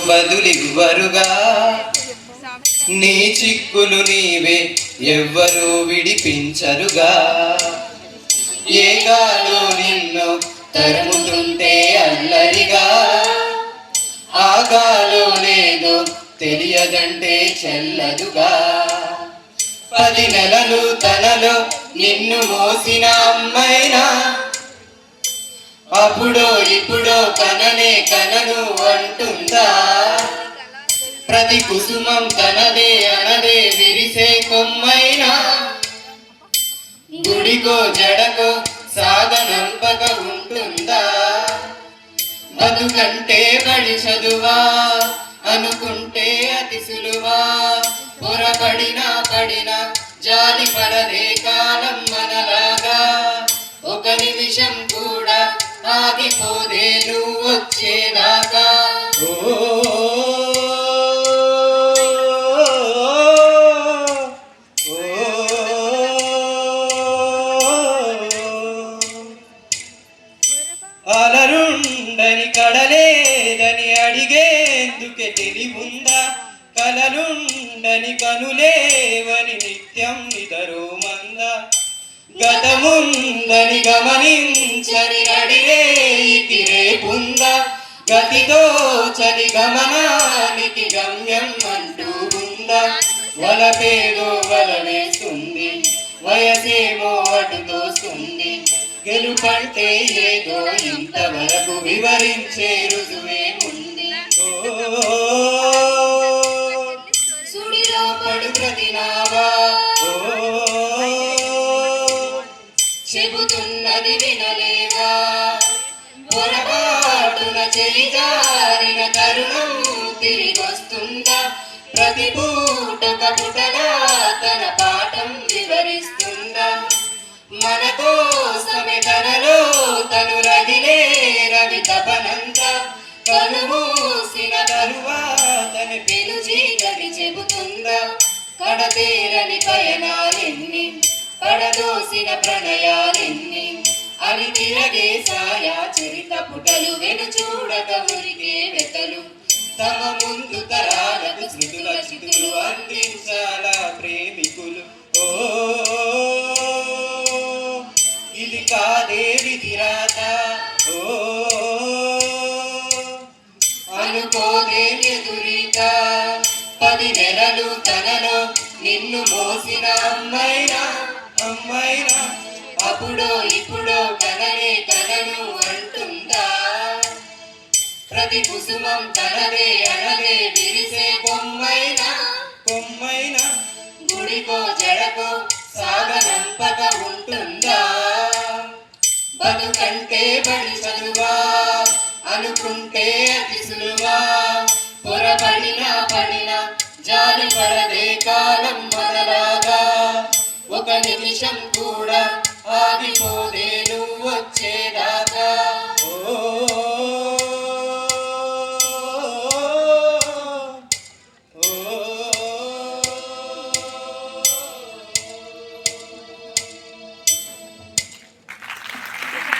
బదులివ్వరుగా నీ చిక్కులు నీవే ఎవ్వరూ విడిపించరుగా ఏ గాలో నిన్ను తరుముతుంటే అల్లరిగా ఆ గాలో లేదో తెలియదంటే చెల్లదుగా 10 నెలలు తనలో నిన్ను మోసిన అమ్మైనా అప్పుడో ఇప్పుడో కననే కనను అంటుందా ప్రతి కుసుమం తనదే అనదే విరిసే కొమ్మైనా గుడికో జడకో సాగనంపక ఉంటుందా బతుకంటే బడి చదువా అనుకుంటే అతి సులువా పొరపడినా పడినా జాలి పడదే కాలం మనలాగా ఒక నిమిషం కూడా ఆగిపోదే నువ్వు వచ్చేదాకా అలరుండని కడలేదని అడిగేందుకే తెలివుందా కలలుండని కనులేవని నిత్యం నిదరోమంద గతముందని గమనించని నడిరేకి రేపుందా గతితో చలి గమనానికి గమ్యం అంటూ ఉందా వలపేదో వల వేస్తుంది వయసేమో అటుతోస్తుంది గెలుపంటే ఏదో ఇంతవరకు వివరించే రుజువేముంది సుడిలో పడు ప్రతినావా చెబుతున్నది వినలేవా పొరపాటున చెయ్యి జారిన తరుణం తిరిగొస్తుందా ప్రతి పూటొక పుటగా తన పాఠం వివరిస్తుందా మన కోసమే తనలో తను రగిలే రవి తపనంత కనుమూసిన తరువాతని పిలుచి కవి చెబుతుందా కడతేరని పయనాలెన్ని పడదోసిన ప్రణయాలెన్ని అని తిరగే సాయా చరిత పుటలు వెను చూడక ఉరికే వెతలు తమ ముందు తరాలకు శృతుల చితులు అందించాలా ప్రేమికులు ఇది కాదే విధిరాత అనుకోదే ఎదురీత 10 నెలలు తనలో నిన్ను మోసిన అమ్మైనా అప్పుడో ఇప్పుడో కననే కనను అంటుందా ప్రతి కుసుమం తనదే అనదే విరిసే కొమ్మైనా గుడికో జడకో సాగనంపక ఉంటుందా బతుకంటే బడి చదువా అనుకుంటే అతి సులువా పొరపడినా పడినా జాలి పడదే కాలం మనలాగా ఒక నిమిషం కూడా ఆగిపోదే నువ్వు వచ్చేదా